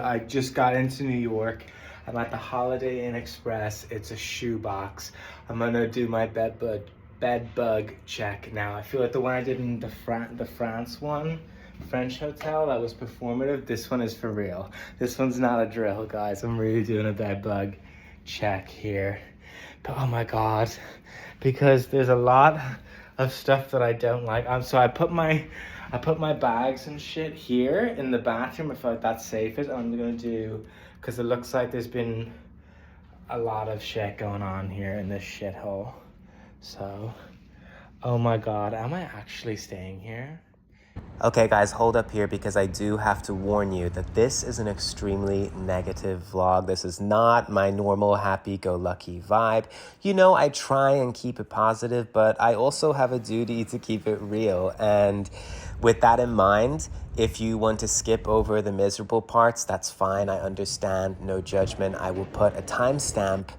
I just got into New York. I'm at the Holiday Inn Express. It's a shoebox. I'm gonna do my bed bug check now. I feel like the one I did in the France one, French hotel, that was performative. This one is for real. This one's not a drill, guys. I'm really doing a bed bug check here. But oh my God, because there's a lot of stuff that I don't like. So I put my bags and shit here in the bathroom. I feel like that's safest. I'm gonna do, because it looks like there's been a lot of shit going on here in this shithole. So, oh my God, am I actually staying here? Okay guys, hold up here because I do have to warn you that this is an extremely negative vlog. This is not my normal happy-go-lucky vibe. You know, I try and keep it positive, but I also have a duty to keep it real. And with that in mind, if you want to skip over the miserable parts, that's fine. I understand, no judgment. I will put a timestamp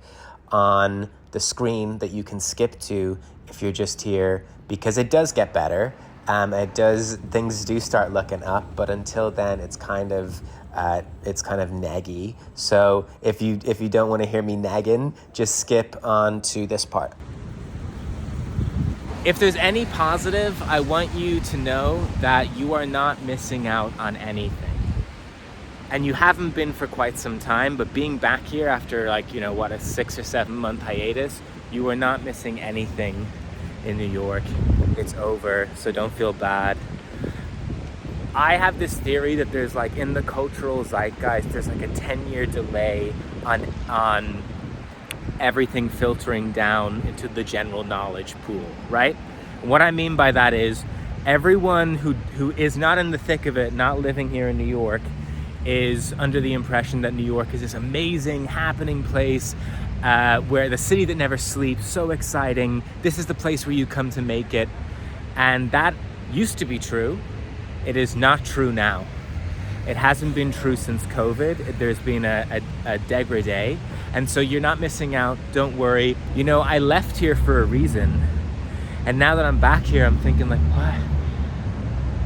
on the screen that you can skip to if you're just here, because it does get better. Things do start looking up, but until then, it's kind of naggy. So if you don't want to hear me nagging, just skip on to this part. If there's any positive, I want you to know that you are not missing out on anything. And you haven't been for quite some time, but being back here after a 6 or 7 month hiatus, you are not missing anything in New York. It's over, so don't feel bad. I have this theory that there's in the cultural zeitgeist, there's a 10-year delay on everything filtering down into the general knowledge pool, right? And what I mean by that is everyone who is not in the thick of it, not living here in New York, is under the impression that New York is this amazing, happening place where the city that never sleeps, so exciting. This is the place where you come to make it. And that used to be true. It is not true now. It hasn't been true since COVID. There's been a degradé. And so you're not missing out, don't worry. You know, I left here for a reason. And now that I'm back here, I'm thinking what?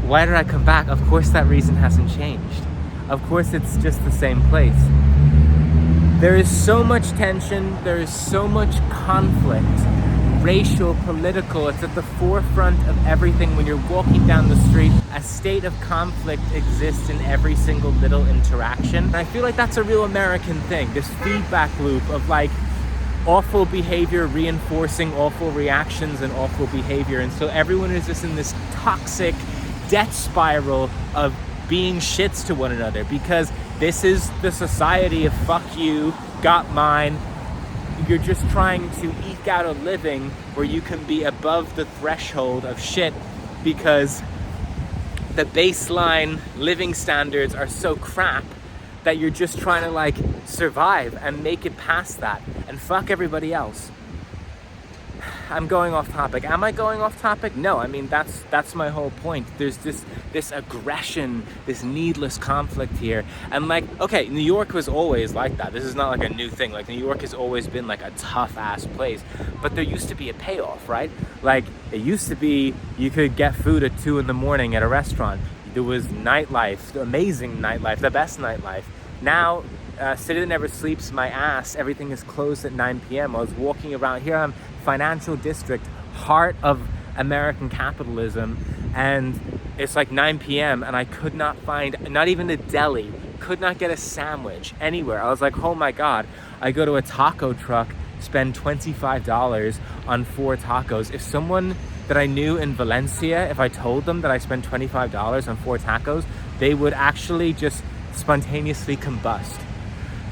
Why did I come back? Of course that reason hasn't changed. Of course it's just the same place. There is so much tension, there is so much conflict, racial, political. It's at the forefront of everything. When you're walking down the street, a state of conflict exists in every single little interaction. And I feel like that's a real American thing, this feedback loop of awful behavior reinforcing awful reactions and awful behavior. And so everyone is just in this toxic death spiral of being shits to one another, because this is the society of fuck you, got mine. You're just trying to eke out a living where you can be above the threshold of shit because the baseline living standards are so crap that you're just trying to survive and make it past that and fuck everybody else. I'm going off topic. Am I going off topic? No, I mean, that's my whole point. There's this aggression, this needless conflict here. And okay, New York was always like that. This is not a new thing. New York has always been a tough ass place, but there used to be a payoff, right? It used to be you could get food at 2 a.m. at a restaurant. There was nightlife, amazing nightlife, the best nightlife. Now, city that never sleeps, my ass, everything is closed at 9 p.m. I was walking around here, I'm financial district, heart of American capitalism, and it's 9 p.m. and I could not find, not even a deli, could not get a sandwich anywhere. I was oh my God. I go to a taco truck, spend $25 on 4 tacos. If someone that I knew in Valencia, if I told them that I spent $25 on 4 tacos, they would actually just spontaneously combust.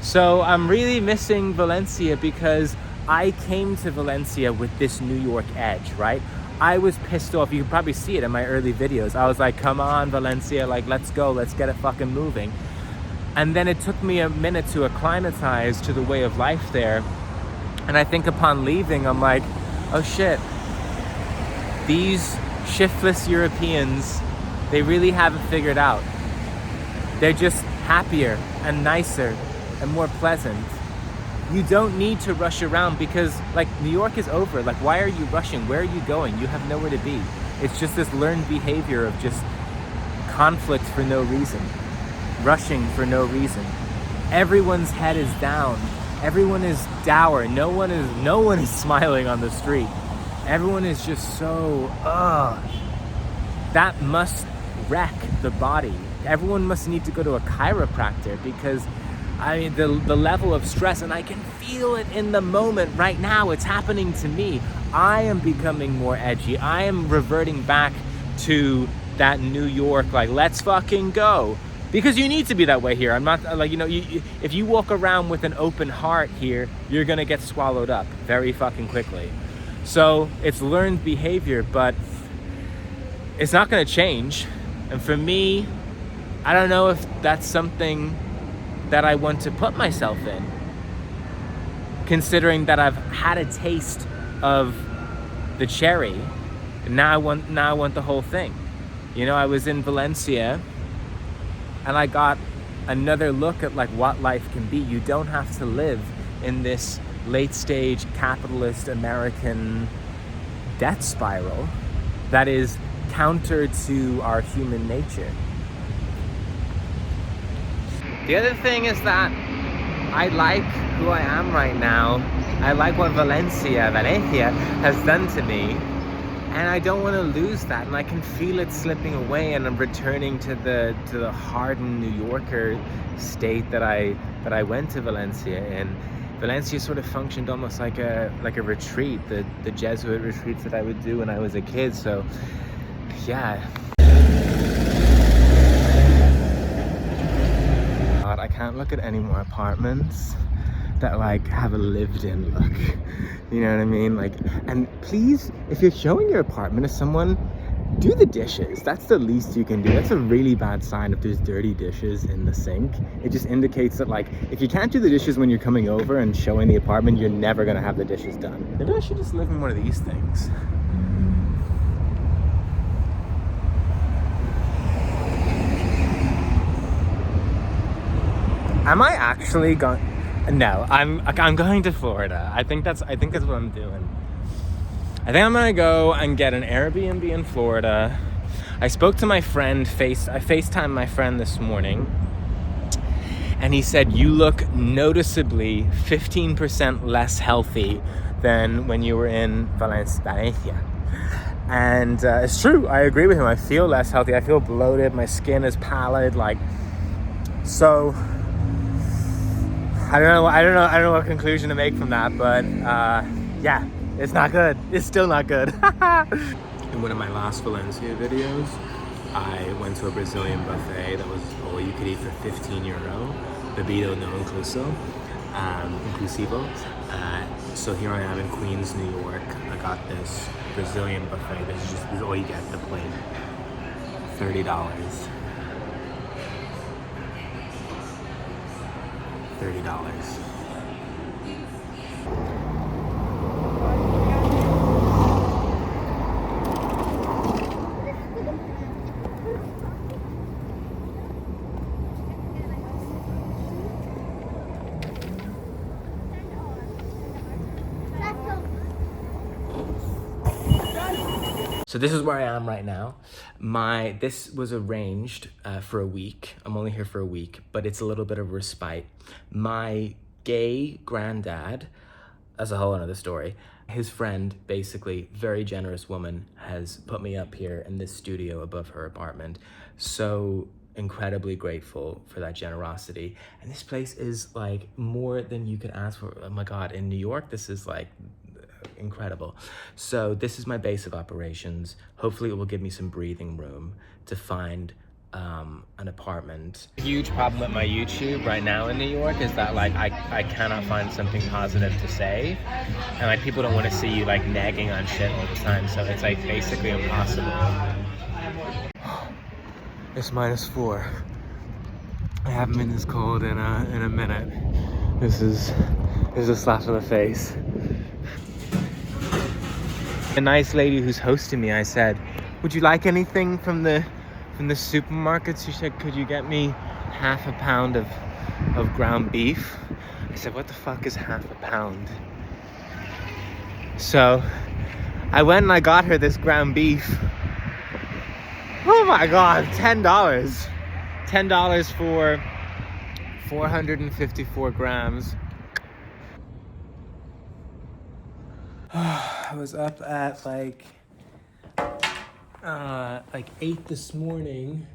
So I'm really missing Valencia because I came to Valencia with this New York edge, right? I was pissed off. You can probably see it in my early videos. I was come on, Valencia, let's go, let's get it fucking moving. And then it took me a minute to acclimatize to the way of life there. And I think upon leaving, I'm oh shit, these shiftless Europeans, they really haven't figured out. They're just happier and nicer and more pleasant. You don't need to rush around because New York is over. Why are you rushing? Where are you going? You have nowhere to be. It's just this learned behavior of just conflict for no reason. rushing for no reason. Everyone's head is down. Everyone is dour. No one is smiling on the street. Everyone is just so, that must wreck the body. Everyone must need to go to a chiropractor, because I mean, the level of stress, and I can feel it in the moment right now. It's happening to me. I am becoming more edgy. I am reverting back to that New York, like, let's fucking go. Because you need to be that way here. I'm not, like, you know, if you walk around with an open heart here, you're gonna get swallowed up very fucking quickly. So it's learned behavior, but it's not gonna change. And for me, I don't know if that's something that I want to put myself in, considering that I've had a taste of the cherry, and now I want the whole thing. You know, I was in Valencia and I got another look at like what life can be. You don't have to live in this late stage capitalist American death spiral that is counter to our human nature. The other thing is that I like who I am right now. I like what Valencia has done to me, and I don't want to lose that. And I can feel it slipping away, and I'm returning to the hardened New Yorker state that I went to Valencia in. Valencia sort of functioned almost like a retreat, the Jesuit retreats that I would do when I was a kid. So yeah. I can't look at any more apartments that like have a lived-in look. You know what I mean? Like, and please, if you're showing your apartment to someone, do the dishes. That's the least you can do. That's a really bad sign if there's dirty dishes in the sink. It just indicates that, like, if you can't do the dishes when you're coming over and showing the apartment, you're never gonna have the dishes done. Maybe I should just live in one of these things. Am I actually going? No, I'm going to Florida. I think that's what I'm doing. I think I'm gonna go and get an Airbnb in Florida. I spoke to my friend, I FaceTimed my friend this morning, and he said, you look noticeably 15% less healthy than when you were in Valencia. And it's true, I agree with him. I feel less healthy. I feel bloated. My skin is pallid. Like, so I don't know what conclusion to make from that, but yeah, it's not good. It's still not good. In one of my last Valencia videos, I went to a Brazilian buffet that was all you could eat for €15, bebido no inclusivo. So here I am in Queens, New York. I got this Brazilian buffet. This is all you get, the plate. $30. $30. So this is where I am right now. This was arranged for a week. I'm only here for a week, but it's a little bit of respite. My gay granddad, that's a whole another story. His friend, basically, very generous woman, has put me up here in this studio above her apartment. So incredibly grateful for that generosity. And this place is like more than you could ask for. Oh my God, in New York, this is like incredible. So this is my base of operations. Hopefully it will give me some breathing room to find an apartment. Huge problem with my YouTube right now in New York is that like I cannot find something positive to say, and like people don't want to see you like nagging on shit all the time, so it's like basically impossible. It's -4. I haven't been this cold in a minute. This is a slap to the face. A nice lady who's hosting me, I said, would you like anything from the supermarket? She said, could you get me half a pound of ground beef? I said, what the fuck is half a pound? So I went and I got her this ground beef. Oh my God, $10. $10 for 454 grams. I was up at like 8 this morning.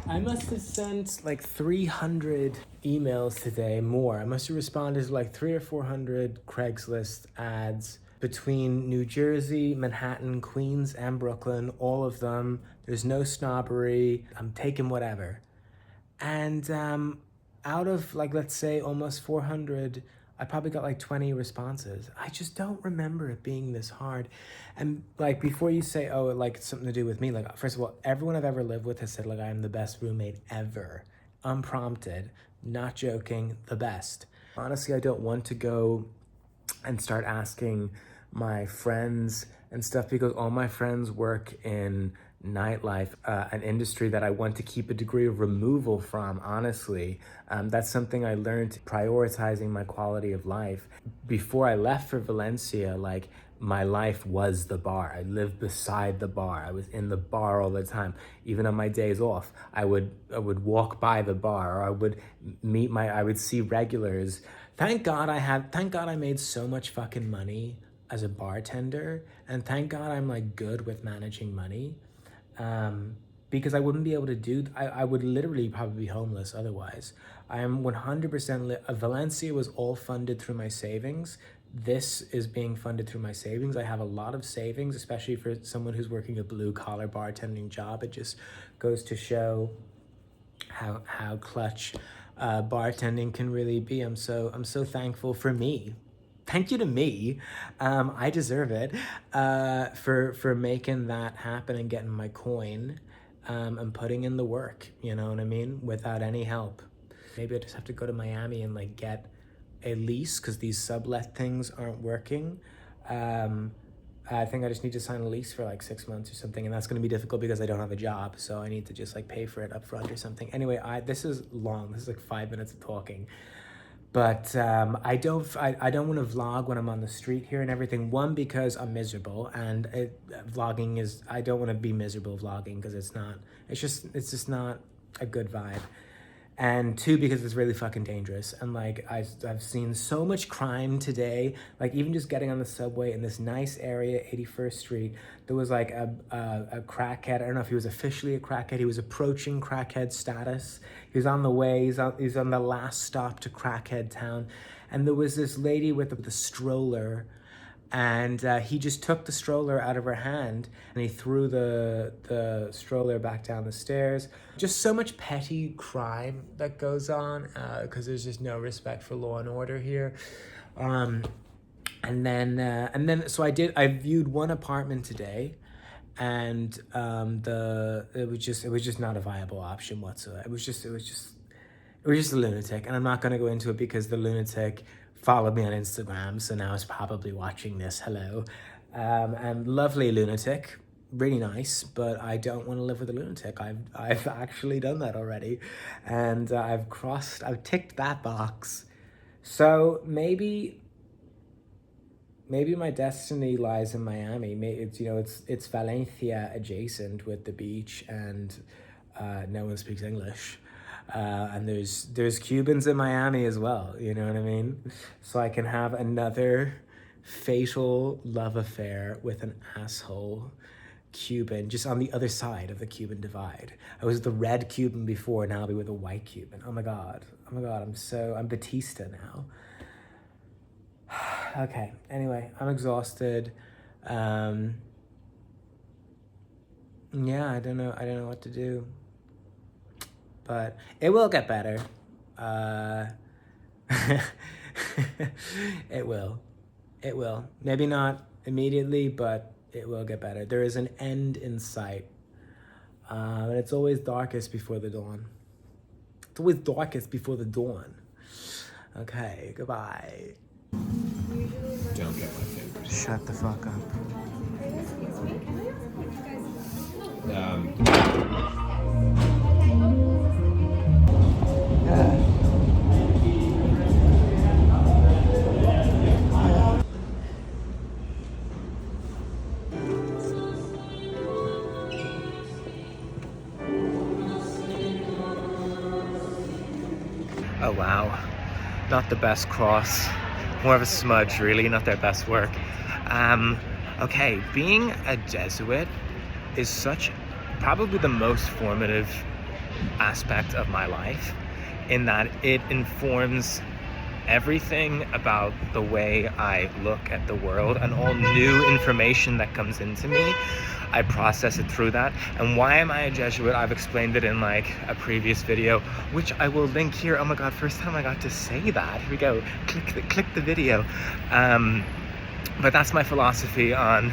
I must have sent like 300 emails today, more. I must have responded to like 300 or 400 Craigslist ads between New Jersey, Manhattan, Queens, and Brooklyn, all of them. There's no snobbery. I'm taking whatever. And out of like, let's say almost 400, I probably got like 20 responses. I just don't remember it being this hard. And like, before you say, oh, like it's something to do with me, like, first of all, everyone I've ever lived with has said like, I am the best roommate ever. Unprompted, not joking, the best. Honestly, I don't want to go and start asking my friends and stuff because all my friends work in nightlife, an industry that I want to keep a degree of removal from, honestly. That's something I learned, prioritizing my quality of life. Before I left for Valencia, like, my life was the bar. I lived beside the bar. I was in the bar all the time. Even on my days off, I would walk by the bar, or I would see regulars. Thank God I made so much fucking money as a bartender, and thank God I'm like good with managing money. Because I wouldn't be able to I would literally probably be homeless otherwise. I am 100%, Valencia was all funded through my savings. This is being funded through my savings. I have a lot of savings, especially for someone who's working a blue collar bartending job. It just goes to show how clutch bartending can really be. I'm so thankful for me. Thank you to me. I deserve it for making that happen and getting my coin and putting in the work, you know what I mean? Without any help. Maybe I just have to go to Miami and like get a lease because these sublet things aren't working. I think I just need to sign a lease for like 6 months or something, and that's going to be difficult because I don't have a job, so I need to just like pay for it up front or something. Anyway, this is long. This is like 5 minutes of talking. But I don't want to vlog when I'm on the street here and everything. One, because I'm miserable, and vlogging is, I don't want to be miserable vlogging because it's just not a good vibe. And two, because it's really fucking dangerous. And like, I've seen so much crime today. Like, even just getting on the subway in this nice area, 81st Street, there was like a crackhead. I don't know if he was officially a crackhead. He was approaching crackhead status. He was on the way. He's on the last stop to crackhead town. And there was this lady with the stroller, and he just took the stroller out of her hand and he threw the stroller back down the stairs. Just so much petty crime that goes on because there's just no respect for law and order here. And then so I viewed one apartment today, and it was just not a viable option whatsoever. It was just a lunatic, and I'm not going to go into it because the lunatic followed me on Instagram, so now it's probably watching this. Hello. And lovely lunatic, really nice, but I don't want to live with a lunatic. I've actually done that already, and I've ticked that box. So maybe my destiny lies in Miami. It's Valencia adjacent with the beach, and no one speaks English. And there's Cubans in Miami as well, you know what I mean? So I can have another fatal love affair with an asshole Cuban just on the other side of the Cuban divide. I was the red Cuban before, now I'll be with a white Cuban. Oh my God, I'm Batista now. Okay, anyway, I'm exhausted. Yeah, I don't know what to do. But it will get better. It will. Maybe not immediately, but it will get better. There is an end in sight. And it's always darkest before the dawn. Okay, goodbye. Don't get my fingers. Shut the fuck up. Excuse me, can I ask what you guys... wow, not the best cross. More of a smudge, really, not their best work. Okay, being a Jesuit is probably the most formative aspect of my life, in that it informs everything about the way I look at the world, and all new information that comes into me, I process it through that. And why am I a Jesuit? I've explained it in like a previous video, which I will link here. Oh my God, first time I got to say that. Here we go, click the video. But that's my philosophy on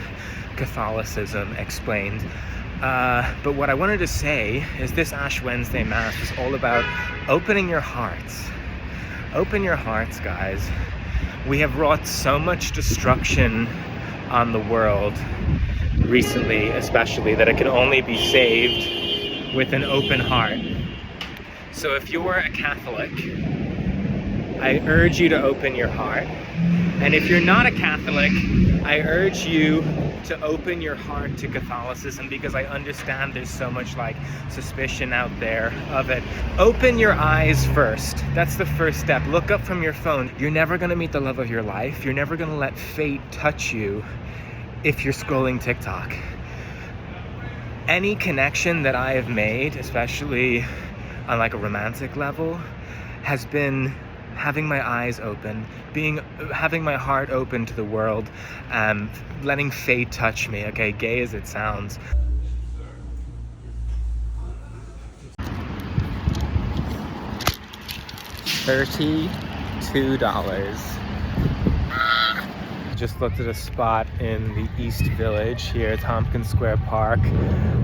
Catholicism explained. But what I wanted to say is this Ash Wednesday Mass is all about opening your hearts. Open your hearts, guys. We have wrought so much destruction on the world recently, especially, that it can only be saved with an open heart. So if you're a Catholic, I urge you to open your heart. And if you're not a Catholic, I urge you to open your heart to Catholicism, because I understand there's so much like suspicion out there of it. Open your eyes first. That's the first step. Look up from your phone. You're never gonna meet the love of your life. You're never gonna let fate touch you if you're scrolling TikTok. Any connection that I have made, especially on like a romantic level, has been having my eyes open, having my heart open to the world, letting fate touch me, okay, gay as it sounds. $32. Just looked at a spot in the East Village here at Tompkins Square Park,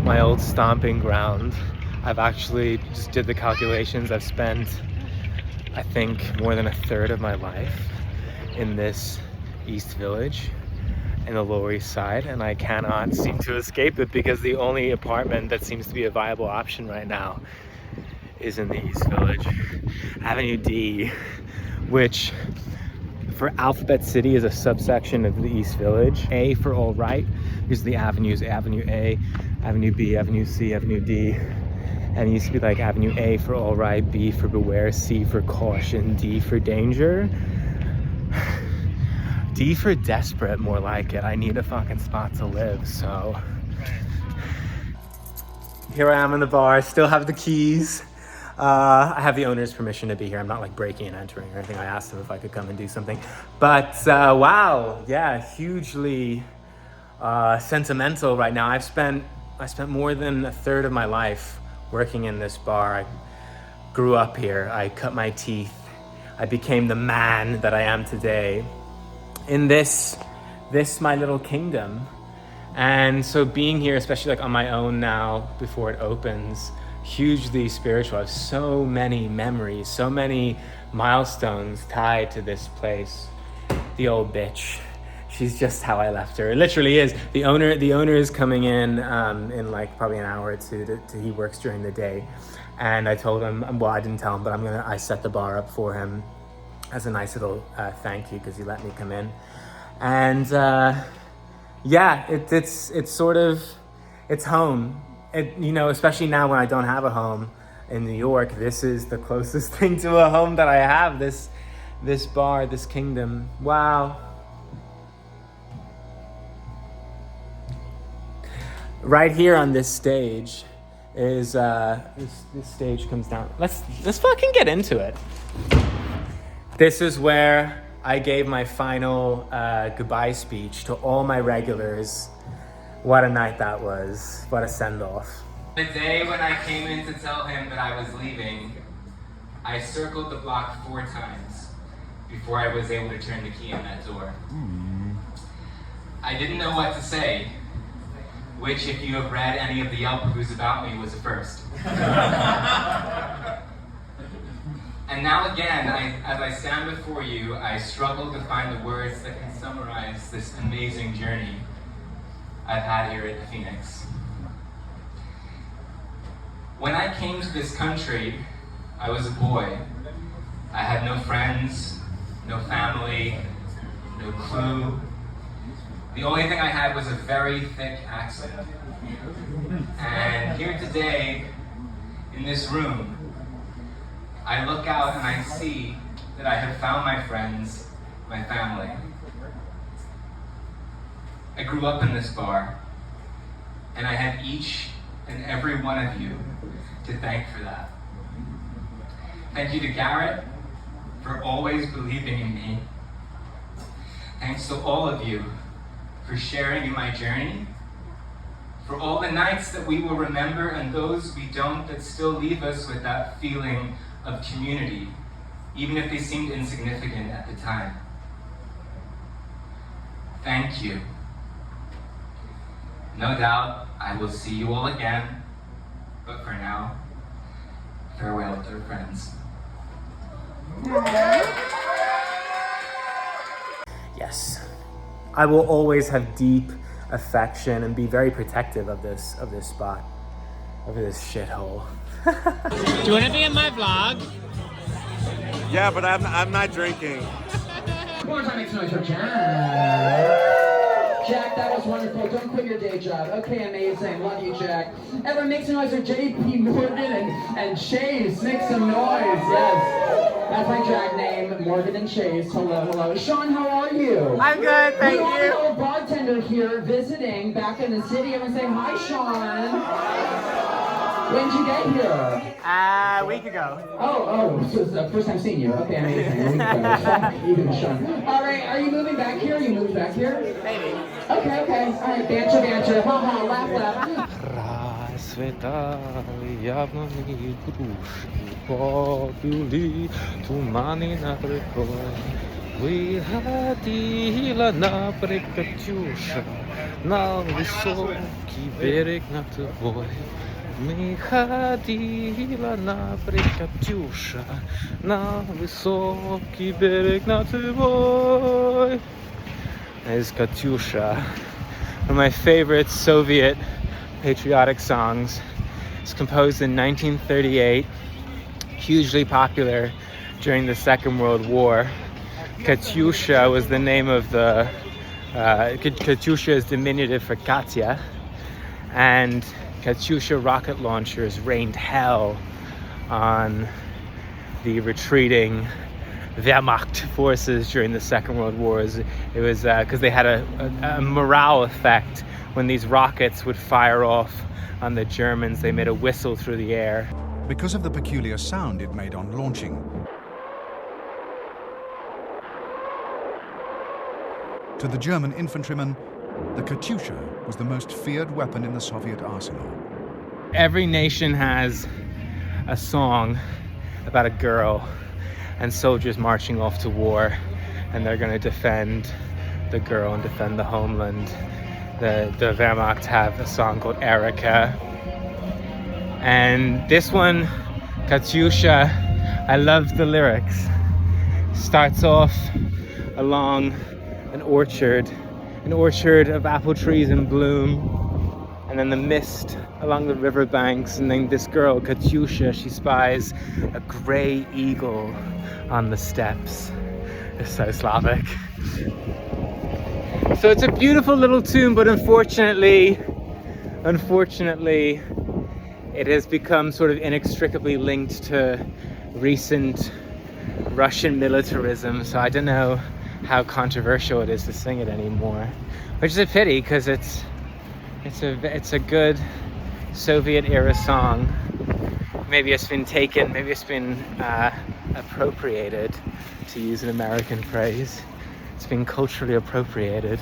my old stomping ground. I've actually just did the calculations. I've spent, I think, more than a third of my life in this East Village in the Lower East Side, and I cannot seem to escape it, because the only apartment that seems to be a viable option right now is in the East Village. Avenue D, which for Alphabet City is a subsection of the East Village. A for all right. Here's the avenues: Avenue A, Avenue B, Avenue C, Avenue D. And it used to be like Avenue A for all right, B for beware, C for caution, D for danger. D for desperate, more like it. I need a fucking spot to live, so. Here I am in the bar, still have the keys. I have the owner's permission to be here. I'm not like breaking and entering or anything. I asked him if I could come and do something. But wow, yeah, hugely sentimental right now. I spent more than a third of my life working in this bar. I grew up here. I cut my teeth. I became the man that I am today in this my little kingdom. And so being here, especially like on my own now before it opens, hugely spiritual. I have so many memories, so many milestones tied to this place. The old bitch. She's just how I left her. It literally is. The owner is coming in like probably an hour or two. He works during the day, and I told him. Well, I didn't tell him, but I set the bar up for him as a nice little thank you, because he let me come in. And yeah, it's sort of, it's home. Especially now when I don't have a home in New York, this is the closest thing to a home that I have. This bar, this kingdom. Wow. Right here on this stage is this stage comes down. Let's fucking get into it. This is where I gave my final goodbye speech to all my regulars. What a night that was. What a send-off. The day when I came in to tell him that I was leaving, I circled the block 4 times before I was able to turn the key in that door. I didn't know what to say, which, if you have read any of the Yelp reviews about me, was a first. And now again, as I stand before you, I struggle to find the words that can summarize this amazing journey I've had here at the Phoenix. When I came to this country, I was a boy. I had no friends, no family, no clue. The only thing I had was a very thick accent. And here today, in this room, I look out and I see that I have found my friends, my family. I grew up in this bar, and I have each and every one of you to thank for that. Thank you to Garrett for always believing in me. Thanks to all of you for sharing in my journey, for all the nights that we will remember and those we don't that still leave us with that feeling of community, even if they seemed insignificant at the time. Thank you. No doubt I will see you all again, but for now, farewell, dear friends. Yes, I will always have deep affection and be very protective of this spot, of this shithole. Do you want to be in my vlog? Yeah, but I'm not drinking. One more time, make some noise for Jack. Jack, that was wonderful. Don't quit your day job. Okay, amazing. Love you, Jack. Everyone make some noise for JP Morgan and Chase. Make some noise. Yes. That's my drag name, Morgan and Chase. Hello, hello. Sean, how are you? I'm good, thank We have you. an old bartender here visiting back in the city. Everyone say hi, Sean. When did you get here? A week ago. Oh, so it's the first time seeing you. Okay, amazing. There we go. Fuck you, Sean. All right, are you moving back here? Are you moving back here? Maybe. Okay. All right, banter. Ha ha, laugh. Расцветали яблони груши, побили туманы над рекой. Выходила на берег Катюша, на высокий берег над тобой. Мы ходила на берег Катюша, на высокий берег над тобой. That is Katyusha, one of my favorite Soviet patriotic songs. It's composed in 1938, hugely popular during the Second World War. Katyusha was the name of the, Katyusha is diminutive for Katya, and Katyusha rocket launchers rained hell on the retreating Wehrmacht forces during the Second World War. It was because they had a morale effect when these rockets would fire off on the Germans. They made a whistle through the air. Because of the peculiar sound it made on launching. To the German infantrymen, the Katyusha was the most feared weapon in the Soviet arsenal. Every nation has a song about a girl and soldiers marching off to war, and they're going to defend the girl and defend the homeland. The Wehrmacht have a song called Erika, and this one, Katyusha, I love the lyrics. Starts off along an orchard of apple trees in bloom, and then the mist along the riverbanks, and then this girl, Katyusha, she spies a gray eagle on the steppes. It's so Slavic. So it's a beautiful little tune, but unfortunately, it has become sort of inextricably linked to recent Russian militarism, so I don't know how controversial it is to sing it anymore, which is a pity because it's a good Soviet era song. Maybe it's been appropriated, to use an American phrase. It's been culturally appropriated.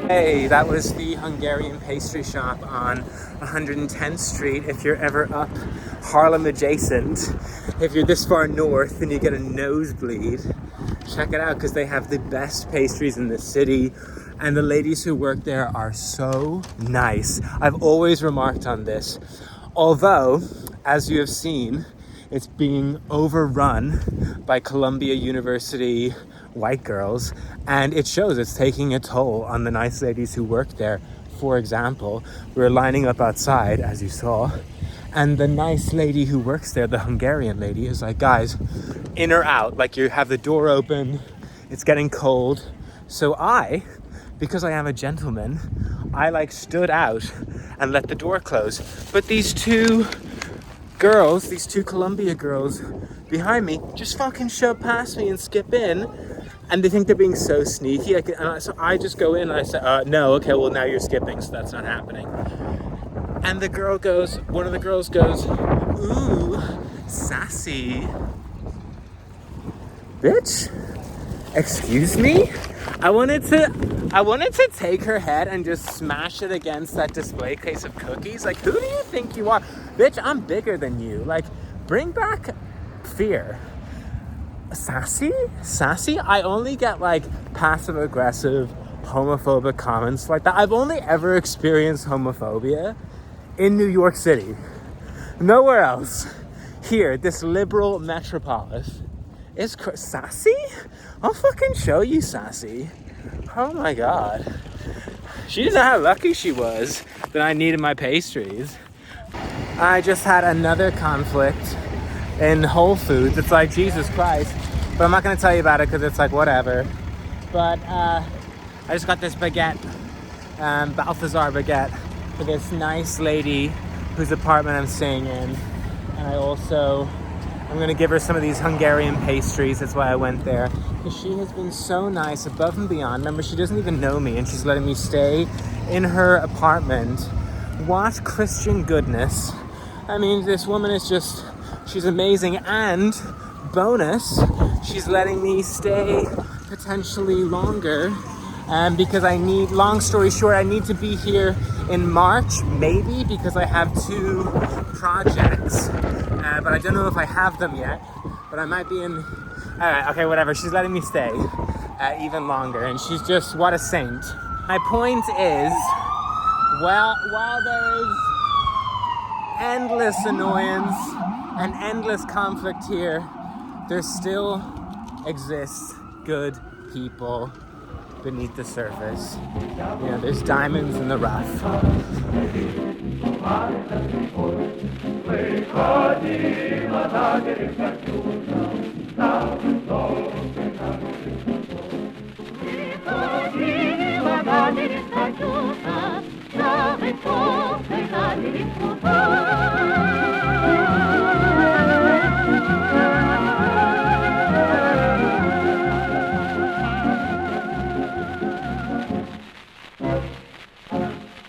Hey, that was the Hungarian Pastry Shop on 110th Street. If you're ever up Harlem adjacent, if you're this far north and you get a nosebleed, check it out because they have the best pastries in the city, and the ladies who work there are so nice. I've always remarked on this, although, as you have seen, it's being overrun by Columbia University white girls, and it shows. It's taking a toll on the nice ladies who work there. For example, we were lining up outside, as you saw, And the nice lady who works there, the Hungarian lady, is like, guys, in or out? Like, you have the door open, it's getting cold. So because I am a gentleman, I like stood out and let the door close. But these two Columbia girls behind me just fucking shove past me and skip in. And they think they're being so sneaky. So I just go in and I say, no, okay, well now you're skipping, so that's not happening. And one of the girls goes, ooh, sassy. Bitch, excuse me? I wanted to take her head and just smash it against that display case of cookies. Like, who do you think you are? Bitch, I'm bigger than you. Like, bring back fear. Sassy? I only get like passive aggressive, homophobic comments like that. I've only ever experienced homophobia in New York City. Nowhere else. Here, this liberal metropolis is sassy? I'll fucking show you sassy. Oh my god. She didn't know how lucky she was that I needed my pastries. I just had another conflict in Whole Foods. It's like, Jesus Christ. But I'm not going to tell you about it because it's like, whatever. But I just got this baguette, Balthazar baguette, for this nice lady whose apartment I'm staying in. And I'm going to give her some of these Hungarian pastries. That's why I went there. Because she has been so nice, above and beyond. Remember, she doesn't even know me, and she's letting me stay in her apartment. What Christian goodness. I mean, this woman is just, she's amazing. And bonus, she's letting me stay potentially longer. Because long story short, I need to be here in March, maybe, because I have 2 projects. But I don't know if I have them yet. But I might be in... Alright, okay, whatever. She's letting me stay even longer. And she's just, what a saint. My point is, while there is endless annoyance and endless conflict here, there still exists good people beneath the surface. You know, there's diamonds in the rough.